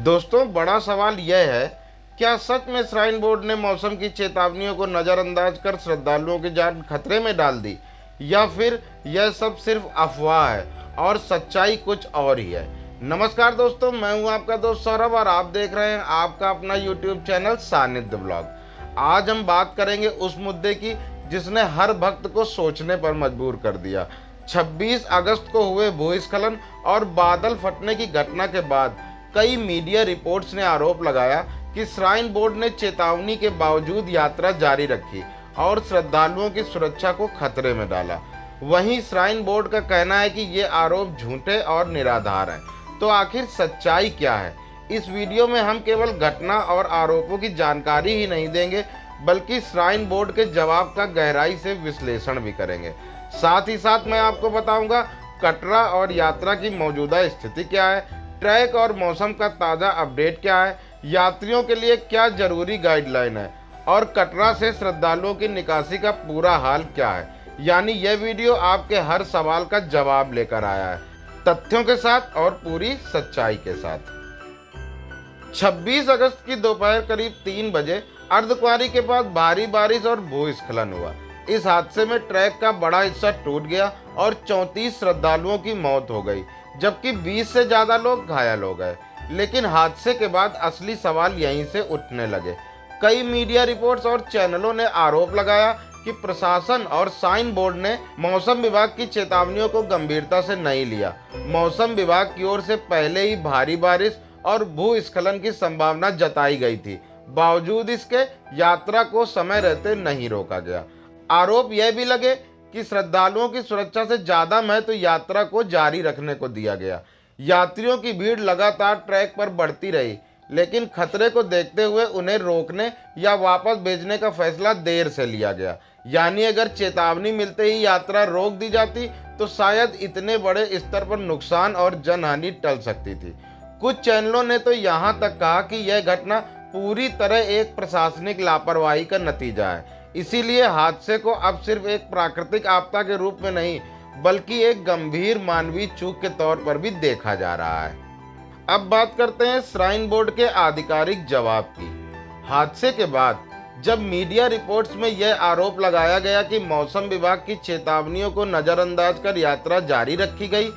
दोस्तों, बड़ा सवाल यह है, क्या सच में श्राइन बोर्ड ने मौसम की चेतावनियों को नज़रअंदाज कर श्रद्धालुओं की जान खतरे में डाल दी, या फिर यह सब सिर्फ अफवाह है और सच्चाई कुछ और ही है। नमस्कार दोस्तों, मैं हूं आपका दोस्त सौरभ और आप देख रहे हैं आपका अपना यूट्यूब चैनल सानिध्य ब्लॉग। आज हम बात करेंगे उस मुद्दे की जिसने हर भक्त को सोचने पर मजबूर कर दिया। 26 अगस्त को हुए भूस्खलन और बादल फटने की घटना के बाद कई मीडिया रिपोर्ट्स ने आरोप लगाया कि श्राइन बोर्ड ने चेतावनी के बावजूद यात्रा जारी रखी और श्रद्धालुओं की सुरक्षा को खतरे में डाला। वहीं श्राइन बोर्ड का कहना है कि ये आरोप झूठे और निराधार हैं। तो आखिर सच्चाई क्या है? इस वीडियो में हम केवल घटना और आरोपों की जानकारी ही नहीं देंगे, बल्कि श्राइन बोर्ड के जवाब का गहराई से विश्लेषण भी करेंगे। साथ ही साथ मैं आपको बताऊंगा कटरा और यात्रा की मौजूदा स्थिति क्या है, ट्रैक और मौसम का ताज़ा अपडेट क्या है, यात्रियों के लिए क्या जरूरी गाइडलाइन है और कटरा से श्रद्धालुओं की निकासी का पूरा हाल क्या है। यानी यह वीडियो आपके हर सवाल का जवाब लेकर आया है, तथ्यों के साथ और पूरी सच्चाई के साथ। 26 अगस्त की दोपहर करीब 3 बजे अर्धकुंवारी के पास भारी बारिश और भूस्खलन हुआ। इस हादसे में ट्रैक का बड़ा हिस्सा टूट गया और 34 श्रद्धालुओं की मौत हो गई, जबकि 20 से ज़्यादा लोग घायल हो गए। लेकिन हादसे के बाद असली सवाल यहीं से उठने लगे। कई मीडिया रिपोर्ट्स और चैनलों ने आरोप लगाया कि प्रशासन और श्राइन बोर्ड ने मौसम विभाग की चेतावनियों को गंभीरता से नहीं लिया। मौसम विभाग की ओर से पहले ही भारी बारिश और भूस्खलन की संभावना जताई गई थी, बावजूद इसके यात्रा को समय रहते नहीं रोका गया। आरोप यह भी लगे कि श्रद्धालुओं की सुरक्षा से ज्यादा महत्व यात्रा को जारी रखने को दिया गया। यात्रियों की भीड़ लगातार ट्रैक पर बढ़ती रही, लेकिन खतरे को देखते हुए उन्हें रोकने या वापस भेजने का फैसला देर से लिया गया। यानी अगर चेतावनी मिलते ही यात्रा रोक दी जाती तो शायद इतने बड़े स्तर पर नुकसान और जनहानि टल सकती थी। कुछ चैनलों ने तो यहाँ तक कहा कि यह घटना पूरी तरह एक प्रशासनिक लापरवाही का नतीजा है। इसीलिए हादसे को अब सिर्फ एक प्राकृतिक आपदा के रूप में नहीं, बल्कि एक गंभीर मानवीय चूक के तौर पर भी देखा जा रहा है। अब बात करते हैं श्राइन बोर्ड के आधिकारिक जवाब की। हादसे के बाद जब मीडिया रिपोर्ट्स में यह आरोप लगाया गया कि मौसम विभाग की चेतावनियों को नज़रअंदाज कर यात्रा जारी रखी गई,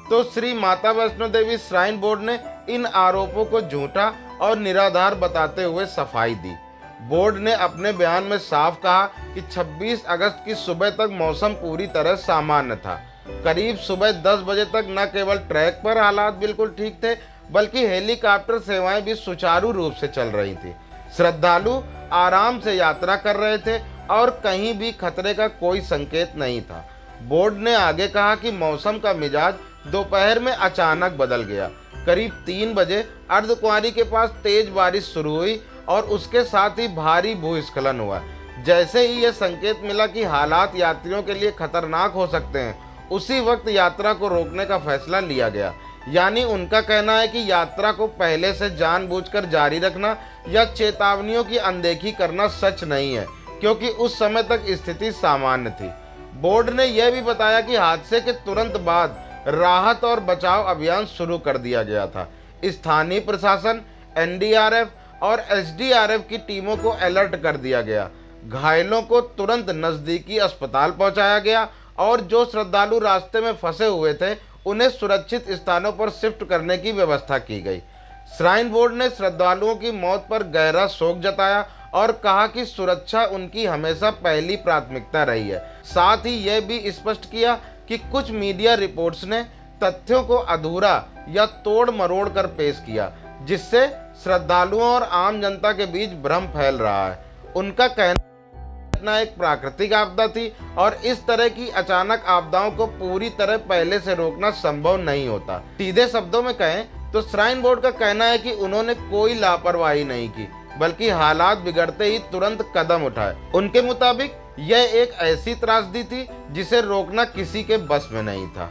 तो श्री माता वैष्णो देवी श्राइन बोर्ड ने इन आरोपों को झूठा और निराधार बताते हुए सफाई दी। बोर्ड ने अपने बयान में साफ कहा कि 26 अगस्त की सुबह तक मौसम पूरी तरह सामान्य था। करीब सुबह 10 बजे तक न केवल ट्रैक पर हालात बिल्कुल ठीक थे, बल्कि हेलीकॉप्टर सेवाएं भी सुचारू रूप से चल रही थी। श्रद्धालु आराम से यात्रा कर रहे थे और कहीं भी खतरे का कोई संकेत नहीं था। बोर्ड ने आगे कहा कि मौसम का मिजाज दोपहर में अचानक बदल गया। करीब 3 बजे अर्धकुंवारी के पास तेज बारिश शुरू हुई और उसके साथ ही भारी भूस्खलन हुआ। जैसे ही यह संकेत मिला कि हालात यात्रियों के लिए खतरनाक हो सकते हैं, उसी वक्त यात्रा को रोकने का फैसला लिया गया। यानी उनका कहना है कि यात्रा को पहले से जानबूझकर जारी रखना या चेतावनियों की अनदेखी करना सच नहीं है, क्योंकि उस समय तक स्थिति सामान्य थी। बोर्ड ने यह भी बताया कि हादसे के तुरंत बाद राहत और बचाव अभियान शुरू कर दिया गया था। स्थानीय प्रशासन, एनडीआरएफ और एसडीआरएफ की टीमों को अलर्ट कर दिया गया। घायलों को तुरंत नजदीकी अस्पताल पहुंचाया गया और जो श्रद्धालु रास्ते में फंसे हुए थे उन्हें सुरक्षित स्थानों पर शिफ्ट करने की व्यवस्था की गई। श्राइन बोर्ड ने श्रद्धालुओं की मौत पर गहरा शोक जताया और कहा कि सुरक्षा उनकी हमेशा पहली प्राथमिकता रही है। साथ ही यह भी स्पष्ट किया कि कुछ मीडिया रिपोर्ट्स ने तथ्यों को अधूरा या तोड़ मरोड़ कर पेश किया, जिससे श्रद्धालुओं और आम जनता के बीच भ्रम फैल रहा है। उनका कहना एक प्राकृतिक आपदा थी और इस तरह की अचानक आपदाओं को पूरी तरह पहले से रोकना संभव नहीं होता। सीधे शब्दों में कहें तो श्राइन बोर्ड का कहना है कि उन्होंने कोई लापरवाही नहीं की, बल्कि हालात बिगड़ते ही तुरंत कदम उठाए। उनके मुताबिक यह एक ऐसी त्रासदी थी जिसे रोकना किसी के बस में नहीं था।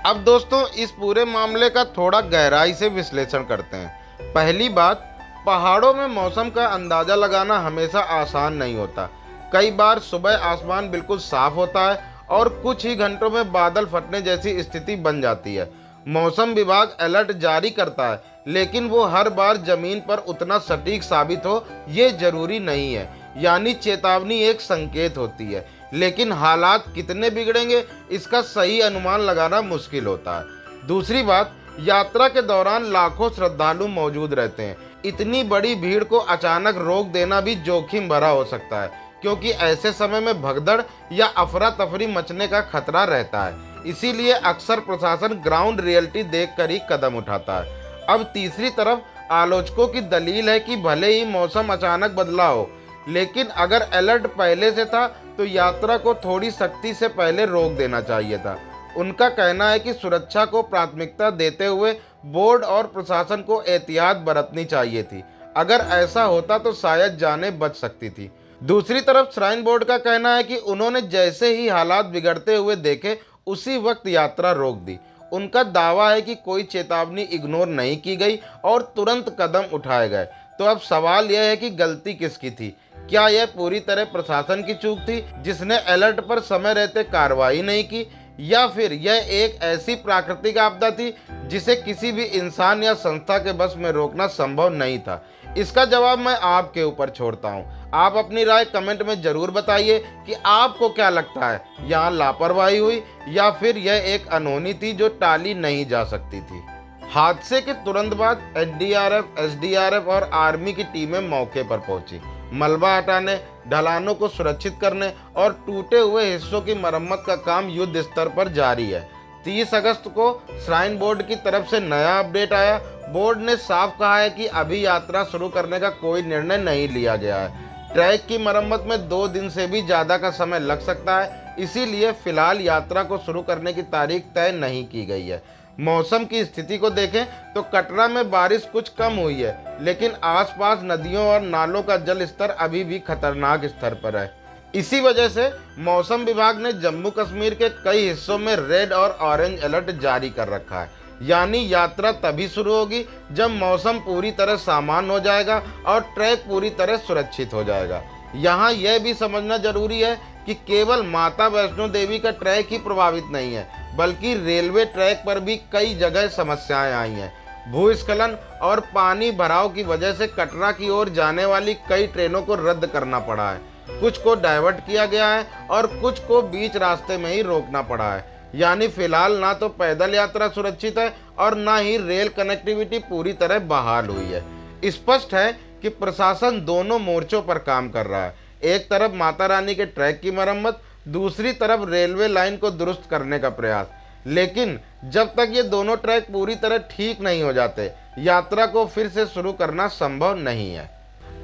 अब दोस्तों, इस पूरे मामले का थोड़ा गहराई से विश्लेषण करते हैं। पहली बात, पहाड़ों में मौसम का अंदाजा लगाना हमेशा आसान नहीं होता। कई बार सुबह आसमान बिल्कुल साफ होता है और कुछ ही घंटों में बादल फटने जैसी स्थिति बन जाती है। मौसम विभाग अलर्ट जारी करता है, लेकिन वो हर बार जमीन पर उतना सटीक साबित हो ये जरूरी नहीं है। यानी चेतावनी एक संकेत होती है, लेकिन हालात कितने बिगड़ेंगे इसका सही अनुमान लगाना मुश्किल होता है। दूसरी बात, यात्रा के दौरान लाखों श्रद्धालु मौजूद रहते हैं। इतनी बड़ी भीड़ को अचानक रोक देना भी जोखिम भरा हो सकता है, क्योंकि ऐसे समय में भगदड़ या अफरा तफरी मचने का खतरा रहता है। इसीलिए अक्सर प्रशासन ग्राउंड रियलिटी देखकर ही कदम उठाता है। अब तीसरी तरफ आलोचकों की दलील है कि भले ही मौसम अचानक बदला हो, लेकिन अगर अलर्ट पहले से था तो यात्रा को थोड़ी सख्ती से पहले रोक देना चाहिए था। उनका कहना है कि सुरक्षा को प्राथमिकता देते हुए बोर्ड और प्रशासन को एहतियात बरतनी चाहिए थी। अगर ऐसा होता तो शायद जानें बच सकती थी। दूसरी तरफ श्राइन बोर्ड का कहना है कि उन्होंने जैसे ही हालात बिगड़ते हुए देखे उसी वक्त यात्रा रोक दी। उनका दावा है कि कोई चेतावनी इग्नोर नहीं की गई और तुरंत कदम उठाए गए। तो अब सवाल यह है कि गलती किसकी थी? क्या यह पूरी तरह प्रशासन की चूक थी जिसने अलर्ट पर समय रहते कार्रवाई नहीं की, या फिर यह एक ऐसी प्राकृतिक आपदा थी जिसे किसी भी इंसान या संस्था के बस में रोकना संभव नहीं था? इसका जवाब मैं आपके ऊपर छोड़ता हूँ। आप अपनी राय कमेंट में जरूर बताइए कि आपको क्या लगता है, यहाँ लापरवाही हुई या फिर यह एक अनहोनी थी जो टाली नहीं जा सकती थी। हादसे के तुरंत बाद एनडीआरएफ, एसडीआरएफ और आर्मी की टीमें मौके पर पहुंची। मलबा हटाने, ढलानों को सुरक्षित करने और टूटे हुए हिस्सों की मरम्मत का काम युद्ध स्तर पर जारी है। 30 अगस्त को श्राइन बोर्ड की तरफ से नया अपडेट आया। बोर्ड ने साफ कहा है कि अभी यात्रा शुरू करने का कोई निर्णय नहीं लिया गया है। ट्रैक की मरम्मत में 2 दिन से भी ज़्यादा का समय लग सकता है, इसीलिए फिलहाल यात्रा को शुरू करने की तारीख तय नहीं की गई है। मौसम की स्थिति को देखें तो कटरा में बारिश कुछ कम हुई है, लेकिन आसपास नदियों और नालों का जल स्तर अभी भी खतरनाक स्तर पर है। इसी वजह से मौसम विभाग ने जम्मू कश्मीर के कई हिस्सों में रेड और ऑरेंज अलर्ट जारी कर रखा है। यानी यात्रा तभी शुरू होगी जब मौसम पूरी तरह सामान्य हो जाएगा और ट्रैक पूरी तरह सुरक्षित हो जाएगा। यहाँ यह भी समझना जरूरी है कि केवल माता वैष्णो देवी का ट्रैक ही प्रभावित नहीं है, बल्कि रेलवे ट्रैक पर भी कई जगह समस्याएं आई हैं। भूस्खलन और पानी भराव की वजह से कटरा की ओर जाने वाली कई ट्रेनों को रद्द करना पड़ा है। कुछ को डाइवर्ट किया गया है और कुछ को बीच रास्ते में ही रोकना पड़ा है। यानी फिलहाल ना तो पैदल यात्रा सुरक्षित है और ना ही रेल कनेक्टिविटी पूरी तरह बहाल हुई है। स्पष्ट है कि प्रशासन दोनों मोर्चों पर काम कर रहा है। एक तरफ माता रानी के ट्रैक की मरम्मत, दूसरी तरफ रेलवे लाइन को दुरुस्त करने का प्रयास। लेकिन जब तक ये दोनों ट्रैक पूरी तरह ठीक नहीं हो जाते, यात्रा को फिर से शुरू करना संभव नहीं है।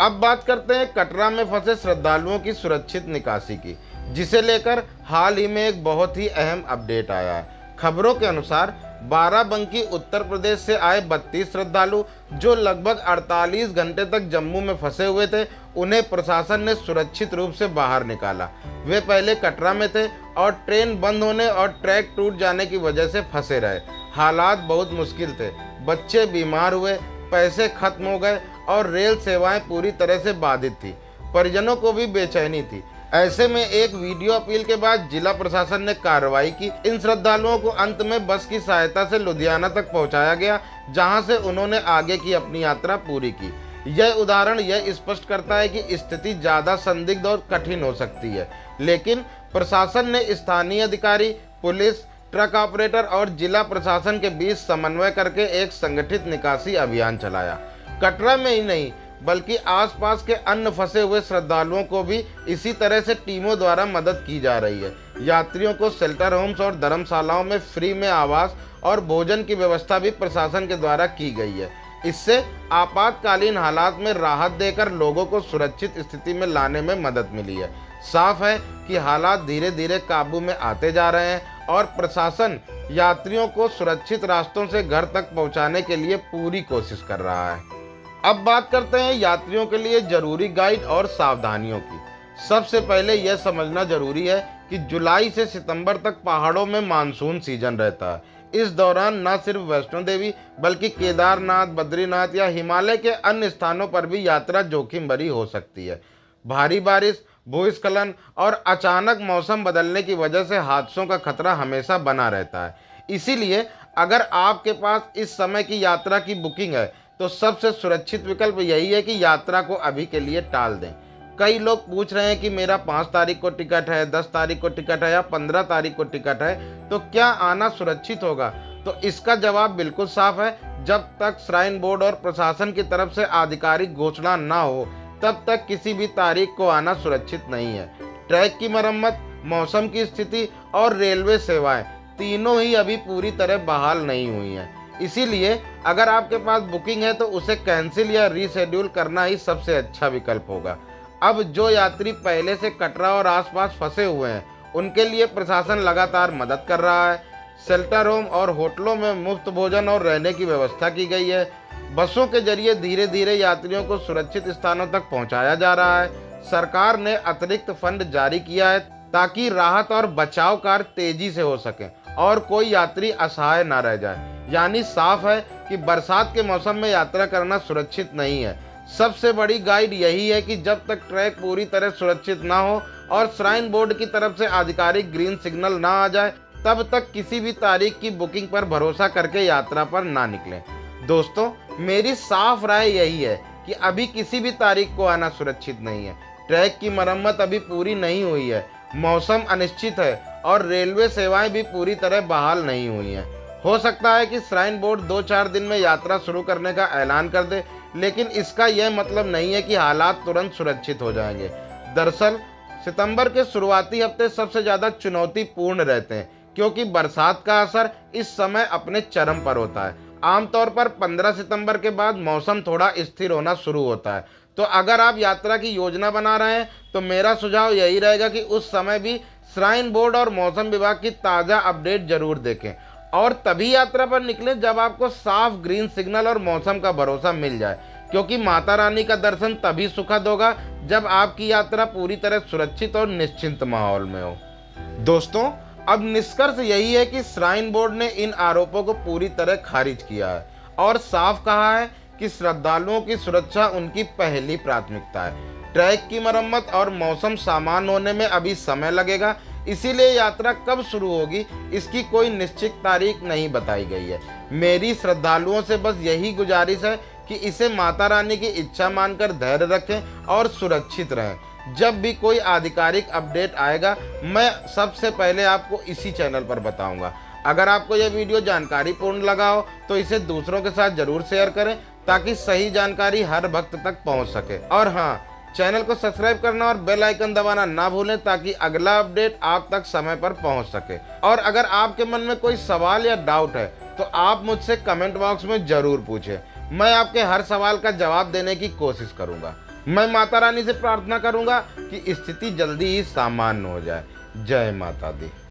अब बात करते हैं कटरा में फंसे श्रद्धालुओं की सुरक्षित निकासी की, जिसे लेकर हाल ही में एक बहुत ही अहम अपडेट आया है। खबरों के अनुसार बाराबंकी उत्तर प्रदेश से आए 32 श्रद्धालु जो लगभग 48 घंटे तक जम्मू में फंसे हुए थे, उन्हें प्रशासन ने सुरक्षित रूप से बाहर निकाला। वे पहले कटरा में थे और ट्रेन बंद होने और ट्रैक टूट जाने की वजह से फंसे रहे। हालात बहुत मुश्किल थे, बच्चे बीमार हुए, पैसे खत्म हो गए और रेल सेवाएं पूरी तरह से बाधित थी। परिजनों को भी बेचैनी थी। ऐसे में एक वीडियो अपील के बाद जिला प्रशासन ने कार्रवाई की। इन श्रद्धालुओं को अंत में बस की सहायता से लुधियाना तक पहुंचाया गया, जहां से उन्होंने आगे की अपनी यात्रा पूरी की। यह उदाहरण यह स्पष्ट करता है कि स्थिति ज़्यादा संदिग्ध और कठिन हो सकती है, लेकिन प्रशासन ने स्थानीय अधिकारी, पुलिस, ट्रक ऑपरेटर और जिला प्रशासन के बीच समन्वय करके एक संगठित निकासी अभियान चलाया। कटरा में ही नहीं बल्कि आसपास के अन्य फंसे हुए श्रद्धालुओं को भी इसी तरह से टीमों द्वारा मदद की जा रही है। यात्रियों को शेल्टर होम्स और धर्मशालाओं में फ्री में आवास और भोजन की व्यवस्था भी प्रशासन के द्वारा की गई है। इससे आपातकालीन हालात में राहत देकर लोगों को सुरक्षित स्थिति में लाने में मदद मिली है। साफ है कि हालात धीरे धीरे काबू में आते जा रहे हैं और प्रशासन यात्रियों को सुरक्षित रास्तों से घर तक पहुंचाने के लिए पूरी कोशिश कर रहा है। अब बात करते हैं यात्रियों के लिए जरूरी गाइड और सावधानियों की। सबसे पहले यह समझना जरूरी है कि जुलाई से सितंबर तक पहाड़ों में मानसून सीजन रहता है। इस दौरान न सिर्फ वैष्णो देवी बल्कि केदारनाथ, बद्रीनाथ या हिमालय के अन्य स्थानों पर भी यात्रा जोखिम भरी हो सकती है। भारी बारिश, भूस्खलन और अचानक मौसम बदलने की वजह से हादसों का खतरा हमेशा बना रहता है। इसीलिए अगर आपके पास इस समय की यात्रा की बुकिंग है तो सबसे सुरक्षित विकल्प यही है कि यात्रा को अभी के लिए टाल दें। कई लोग पूछ रहे हैं कि मेरा 5 तारीख को टिकट है, 10 तारीख को टिकट है या 15 तारीख को टिकट है, तो क्या आना सुरक्षित होगा? तो इसका जवाब बिल्कुल साफ है। जब तक श्राइन बोर्ड और प्रशासन की तरफ से आधिकारिक घोषणा ना हो, तब तक किसी भी तारीख को आना सुरक्षित नहीं है। ट्रैक की मरम्मत, मौसम की स्थिति और रेलवे सेवाएं तीनों ही अभी पूरी तरह बहाल नहीं हुई हैं। इसीलिए अगर आपके पास बुकिंग है तो उसे कैंसिल या रीशेड्यूल करना ही सबसे अच्छा विकल्प होगा। अब जो यात्री पहले से कटरा और आसपास फंसे हुए हैं, उनके लिए प्रशासन लगातार मदद कर रहा है। शेल्टर होम और होटलों में मुफ्त भोजन और रहने की व्यवस्था की गई है। बसों के जरिए धीरे धीरे यात्रियों को सुरक्षित स्थानों तक पहुंचाया जा रहा है। सरकार ने अतिरिक्त फंड जारी किया है ताकि राहत और बचाव कार्य तेजी से हो सके और कोई यात्री असहाय न रह जाए। यानी साफ है कि बरसात के मौसम में यात्रा करना सुरक्षित नहीं है। सबसे बड़ी गाइड यही है कि जब तक ट्रैक पूरी तरह सुरक्षित ना हो और श्राइन बोर्ड की तरफ से आधिकारिक ग्रीन सिग्नल ना आ जाए, तब तक किसी भी तारीख की बुकिंग पर भरोसा करके यात्रा पर ना निकलें। दोस्तों, मेरी साफ राय यही है कि अभी किसी भी तारीख को आना सुरक्षित नहीं है। ट्रैक की मरम्मत अभी पूरी नहीं हुई है, मौसम अनिश्चित है और रेलवे सेवाएं भी पूरी तरह बहाल नहीं हुई हैं। हो सकता है कि श्राइन बोर्ड 2-4 दिन में यात्रा शुरू करने का ऐलान कर दे, लेकिन इसका यह मतलब नहीं है कि हालात तुरंत सुरक्षित हो जाएंगे। दरअसल सितंबर के शुरुआती हफ्ते सबसे ज़्यादा चुनौतीपूर्ण रहते हैं, क्योंकि बरसात का असर इस समय अपने चरम पर होता है। आमतौर पर 15 सितंबर के बाद मौसम थोड़ा स्थिर होना शुरू होता है। तो अगर आप यात्रा की योजना बना रहे हैं तो मेरा सुझाव यही रहेगा कि उस समय भी श्राइन बोर्ड और मौसम विभाग की ताज़ा अपडेट जरूर देखें और तभी यात्रा पर निकलें जब आपको साफ ग्रीन सिग्नल और मौसम का भरोसा मिल जाए, क्योंकि माता रानी का दर्शन तभी सुखद होगा जब आपकी यात्रा पूरी तरह सुरक्षित और निश्चिंत माहौल में हो। दोस्तों, अब निष्कर्ष यही है कि श्राइन बोर्ड ने इन आरोपों को पूरी तरह खारिज किया है और साफ कहा है कि श्रद्धालुओं की सुरक्षा उनकी पहली प्राथमिकता है। ट्रैक की मरम्मत और मौसम सामान्य होने में अभी समय लगेगा, इसीलिए यात्रा कब शुरू होगी इसकी कोई निश्चित तारीख नहीं बताई गई है। मेरी श्रद्धालुओं से बस यही गुजारिश है कि इसे माता रानी की इच्छा मानकर धैर्य रखें और सुरक्षित रहें। जब भी कोई आधिकारिक अपडेट आएगा, मैं सबसे पहले आपको इसी चैनल पर बताऊंगा। अगर आपको यह वीडियो जानकारीपूर्ण लगा हो तो इसे दूसरों के साथ जरूर शेयर करें ताकि सही जानकारी हर भक्त तक पहुंच सके। और हाँ, चैनल को सब्सक्राइब करना और बेल आइकन दबाना ना भूलें ताकि अगला अपडेट आप तक समय पर पहुंच सके। और अगर आपके मन में कोई सवाल या डाउट है तो आप मुझसे कमेंट बॉक्स में जरूर पूछें। मैं आपके हर सवाल का जवाब देने की कोशिश करूंगा। मैं माता रानी से प्रार्थना करूंगा कि स्थिति जल्दी ही सामान्य हो जाए। जय माता दी।